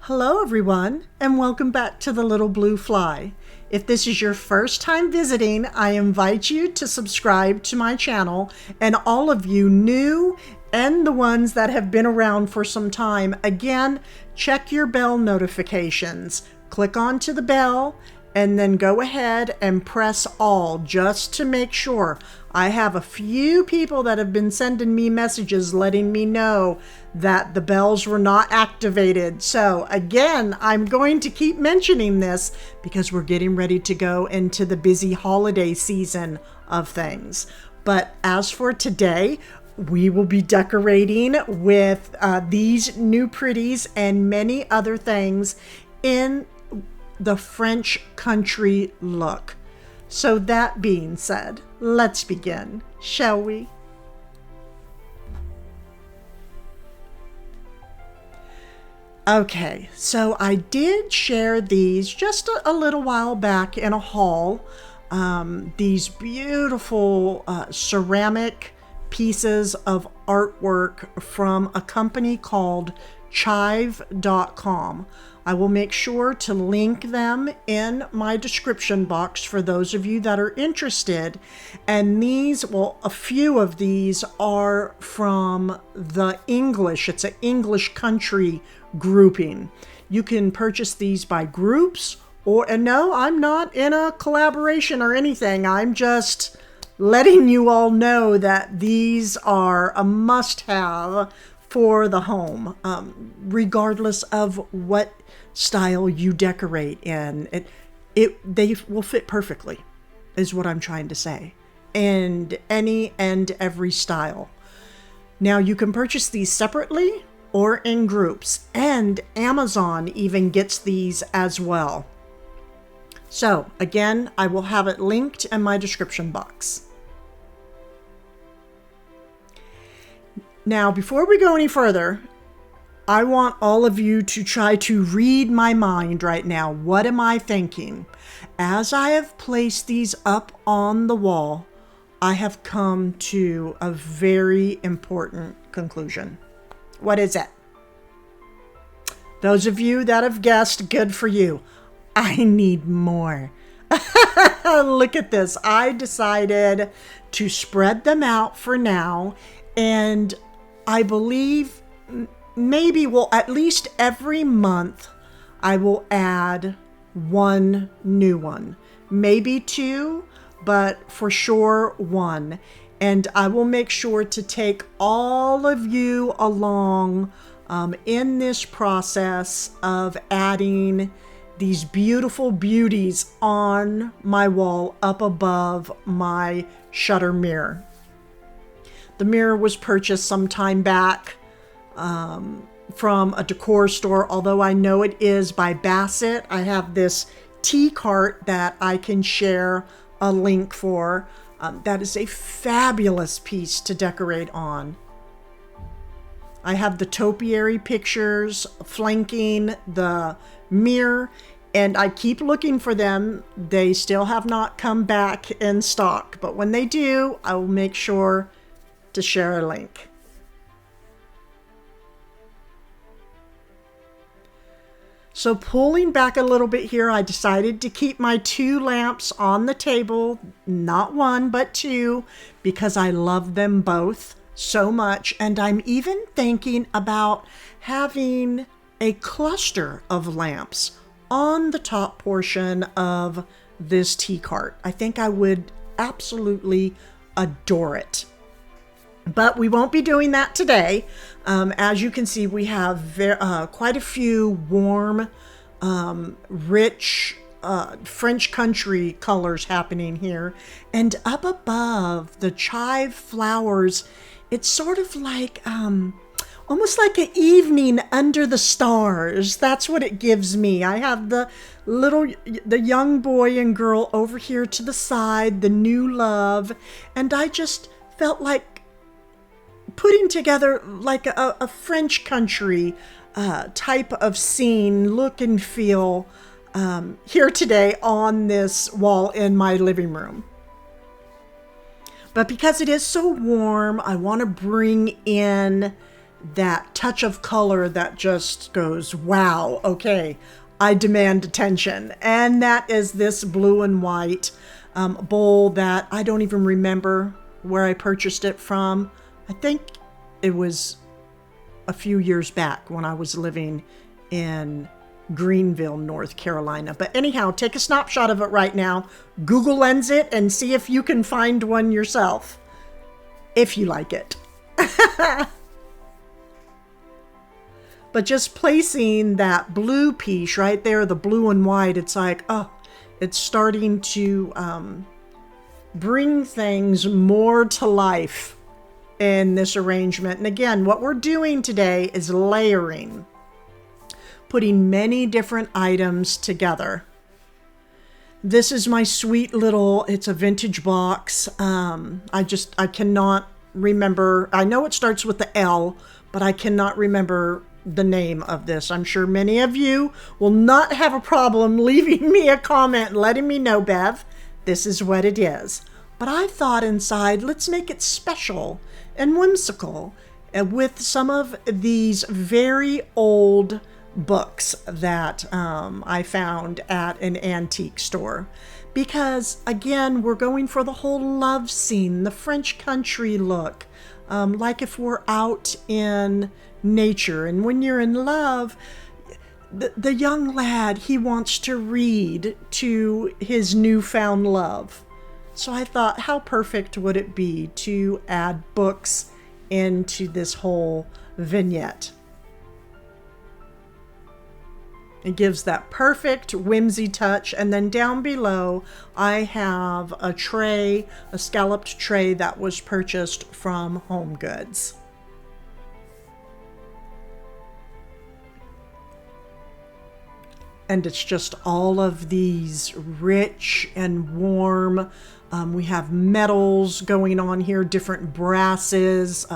Hello everyone, and welcome back to The Little Blue Fly. If this is your first time visiting, I invite you to subscribe to my channel, and all of you new and the ones that have been around for some time, again, check your bell notifications. Click onto the bell and then go ahead and press all just to make sure. I have a few people that have been sending me messages letting me know that the bells were not activated. So again, I'm going to keep mentioning this because we're getting ready to go into the busy holiday season of things. But as for today, we will be decorating with these new pretties and many other things in the French country look. So that being said, let's begin, shall we? Okay, so I did share these just a little while back in a haul. These beautiful ceramic pieces of artwork from a company called chive.com. I will make sure to link them in my description box for those of you that are interested. And these, well, a few of these are from the English. It's an English country grouping. You can purchase these by groups and no, I'm not in a collaboration or anything. I'm just letting you all know that these are a must-have for the home, regardless of what style you decorate in. They will fit perfectly, is what I'm trying to say, and any and every style. Now you can purchase these separately or in groups, and Amazon even gets these as well. So again, I will have it linked in my description box. Now, before we go any further, I want all of you to try to read my mind right now. What am I thinking? As I have placed these up on the wall, I have come to a very important conclusion. What is it? Those of you that have guessed, good for you. I need more. Look at this. I decided to spread them out for now, and I believe maybe, well, at least every month I will add one new one, maybe two, but for sure one. And I will make sure to take all of you along in this process of adding these beautiful beauties on my wall up above my shutter mirror. The mirror was purchased some time back from a decor store, although I know it is by Bassett. I have this tea cart that I can share a link for. That is a fabulous piece to decorate on. I have the topiary pictures flanking the mirror, and I keep looking for them. They still have not come back in stock, but when they do, I will make sure to share a link. So pulling back a little bit here, I decided to keep my two lamps on the table, not one, but two, because I love them both so much. And I'm even thinking about having a cluster of lamps on the top portion of this tea cart. I think I would absolutely adore it. But we won't be doing that today. As you can see, we have quite a few warm, rich French country colors happening here. And up above the chive flowers, it's sort of like almost like an evening under the stars. That's what it gives me. I have the young boy and girl over here to the side, the new love, and I just felt like putting together like a French country type of scene, look and feel here today on this wall in my living room. But because it is so warm, I want to bring in that touch of color that just goes, wow, okay, I demand attention. And that is this blue and white bowl that I don't even remember where I purchased it from. I think it was a few years back when I was living in Greenville, North Carolina. But anyhow, take a snapshot of it right now, Google Lens it, and see if you can find one yourself, if you like it. But just placing that blue piece right there, the blue and white, it's like, oh, it's starting to bring things more to life in this arrangement. And again, what we're doing today is layering, putting many different items together. This is my sweet little, it's a vintage box. I cannot remember. I know it starts with the L, but I cannot remember the name of this. I'm sure many of you will not have a problem leaving me a comment and letting me know, Bev, this is what it is. But I thought inside, let's make it special and whimsical with some of these very old books that I found at an antique store. Because again, we're going for the whole love scene, the French country look, like if we're out in nature. And when you're in love, the young lad, he wants to read to his newfound love. So I thought, how perfect would it be to add books into this whole vignette? It gives that perfect whimsy touch. And then down below, I have a tray, a scalloped tray that was purchased from Home Goods. And it's just all of these rich and warm. We have metals going on here, different brasses,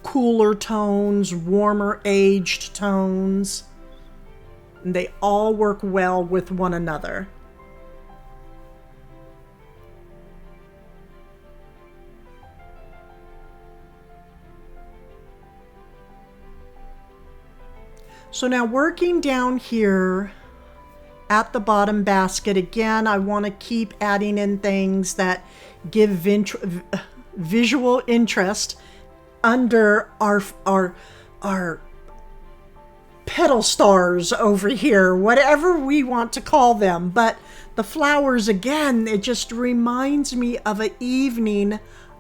cooler tones, warmer aged tones. And they all work well with one another. So now working down here at the bottom basket, again, I want to keep adding in things that give visual interest under our petal stars over here, whatever we want to call them. But the flowers, again, it just reminds me of an evening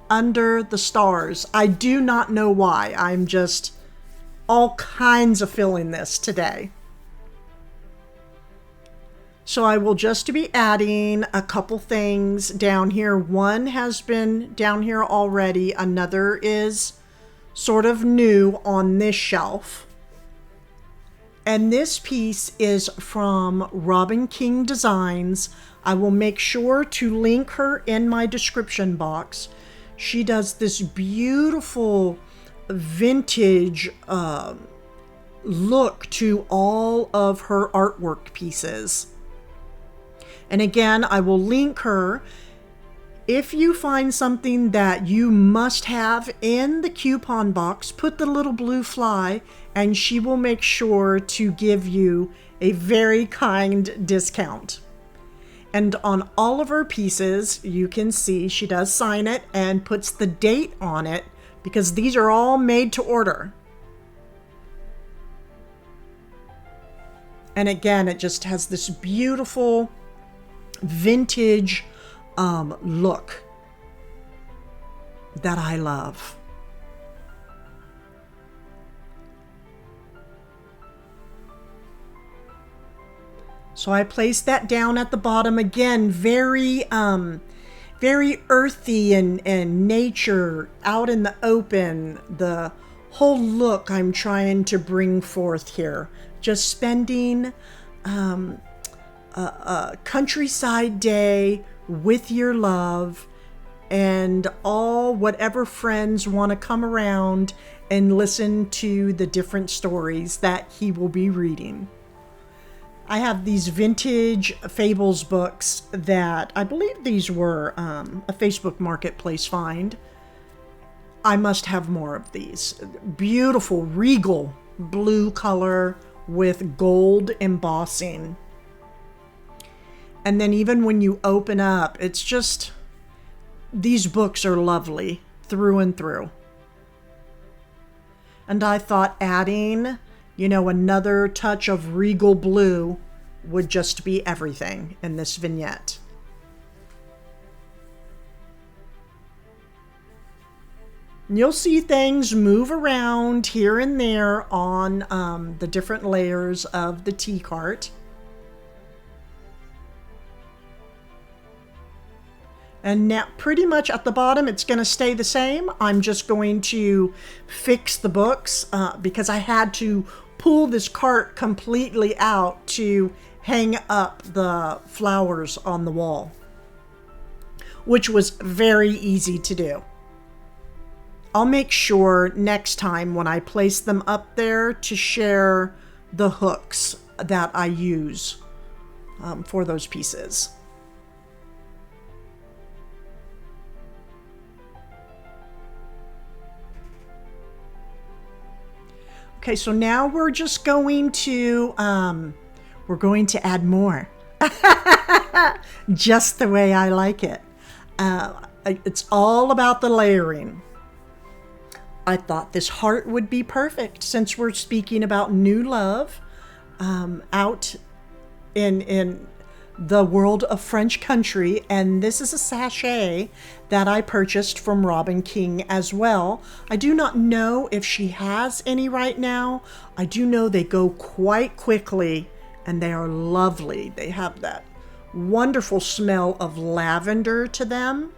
under the stars. I do not know why. I'm just all kinds of feeling this today. So I will just be adding a couple things down here. One has been down here already. Another is sort of new on this shelf. And this piece is from Robin King Designs. I will make sure to link her in my description box. She does this beautiful vintage look to all of her artwork pieces. And again, I will link her. If you find something that you must have in the coupon box, put the little blue fly and she will make sure to give you a very kind discount. And on all of her pieces, you can see she does sign it and puts the date on it because these are all made to order. And again, it just has this beautiful vintage look that I love. So I placed that down at the bottom again, very earthy and nature out in the open. The whole look I'm trying to bring forth here. Just spending a countryside day with your love and whatever friends want to come around and listen to the different stories that he will be reading. I have these vintage fables books that I believe these were a Facebook Marketplace find. I must have more of these. Beautiful regal blue color with gold embossing. And then even when you open up, it's just, these books are lovely through and through. And I thought adding, another touch of regal blue would just be everything in this vignette. You'll see things move around here and there on the different layers of the tea cart. And now pretty much at the bottom, it's going to stay the same. I'm just going to fix the books because I had to pull this cart completely out to hang up the flowers on the wall, which was very easy to do. I'll make sure next time when I place them up there to share the hooks that I use for those pieces. Okay, so now we're just going to add more, just the way I like it. It's all about the layering. I thought this heart would be perfect since we're speaking about new love out in the world of French country. And this is a sachet that I purchased from Robin King as well. I do not know if she has any right now. I do know they go quite quickly and they are lovely. They have that wonderful smell of lavender to them.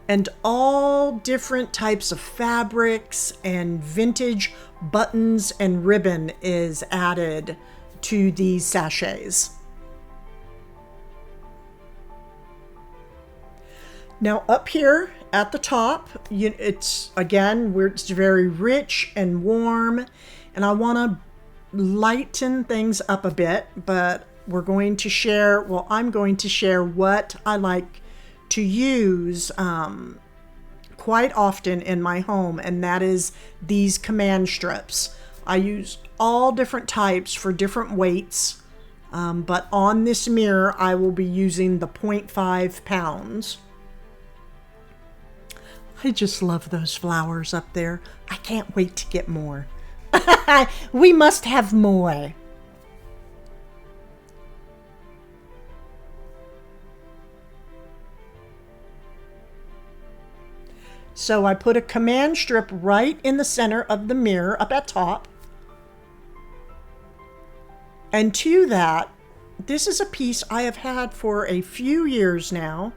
And all different types of fabrics and vintage buttons and ribbon is added to these sachets. Now up here at the top, it's very rich and warm, and I want to lighten things up a bit, but I'm going to share what I like to use quite often in my home, and that is these command strips. I use all different types for different weights, but on this mirror I will be using the 0.5 pounds. I just love those flowers up there. I can't wait to get more. We must have more. So I put a command strip right in the center of the mirror up at top. And to that, this is a piece I have had for a few years now,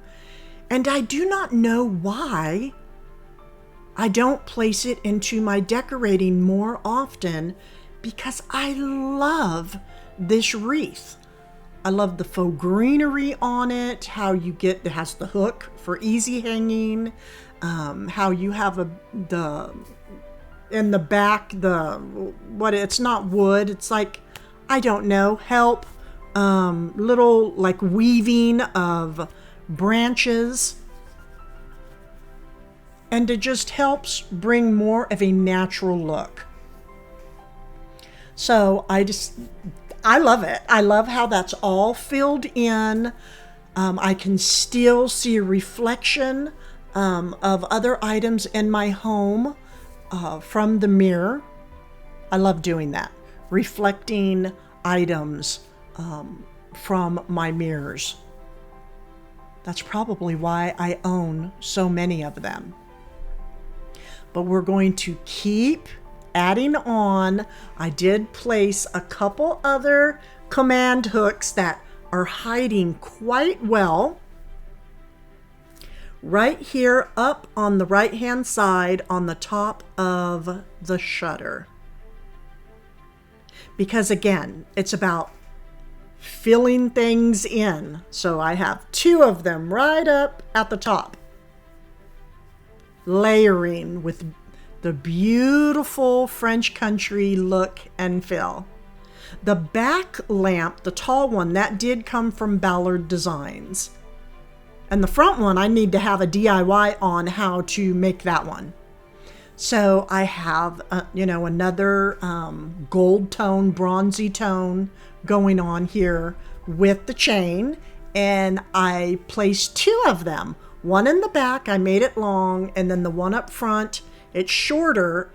and I do not know why I don't place it into my decorating more often, because I love this wreath. I love the faux greenery on it, how it has the hook for easy hanging, how you have in the back, it's not wood, it's like, I don't know, little like weaving of branches. And it just helps bring more of a natural look. So I love it. I love how that's all filled in. I can still see a reflection of other items in my home from the mirror. I love doing that, reflecting items from my mirrors. That's probably why I own so many of them. But we're going to keep adding on. I did place a couple other command hooks that are hiding quite well right here up on the right hand side on the top of the shutter. Because again, it's about filling things in. So I have two of them right up at the top, layering with the beautiful French country look and feel. The back lamp, the tall one, that did come from Ballard Designs. And the front one, I need to have a DIY on how to make that one. So I have, another gold tone, bronzy tone going on here with the chain. And I placed 2 of them. One in the back, I made it long, and then the one up front, it's shorter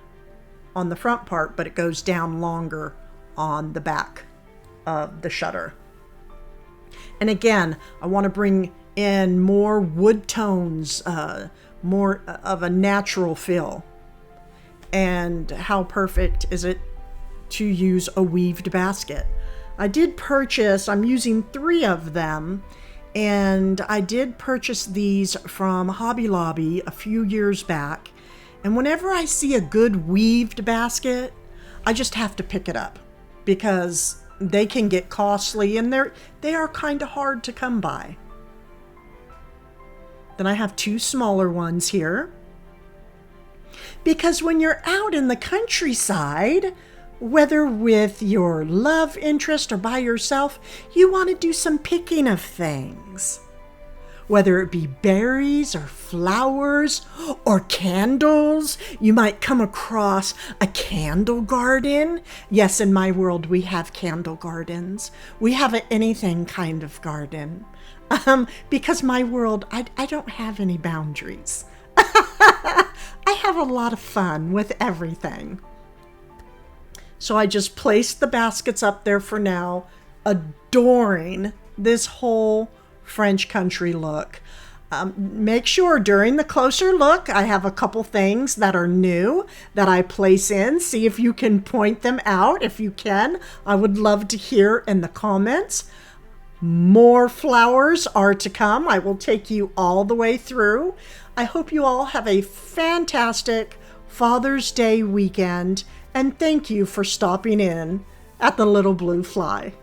on the front part, but it goes down longer on the back of the shutter. And again, I want to bring in more wood tones, more of a natural feel. And how perfect is it to use a weaved basket? I did purchase, I'm using 3 of them, and I did purchase these from Hobby Lobby a few years back. And whenever I see a good weaved basket, I just have to pick it up because they can get costly and they are kind of hard to come by. Then I have 2 smaller ones here. Because when you're out in the countryside, whether with your love interest or by yourself, you want to do some picking of things. Whether it be berries or flowers or candles, you might come across a candle garden. Yes, in my world, we have candle gardens. We have an anything kind of garden. Because my world, I don't have any boundaries. I have a lot of fun with everything. So I just placed the baskets up there for now, adoring this whole French country look. Make sure during the closer look, I have a couple things that are new that I place in. See if you can point them out. If you can, I would love to hear in the comments. More flowers are to come. I will take you all the way through. I hope you all have a fantastic Father's Day weekend, and thank you for stopping in at the Little Blue Fly.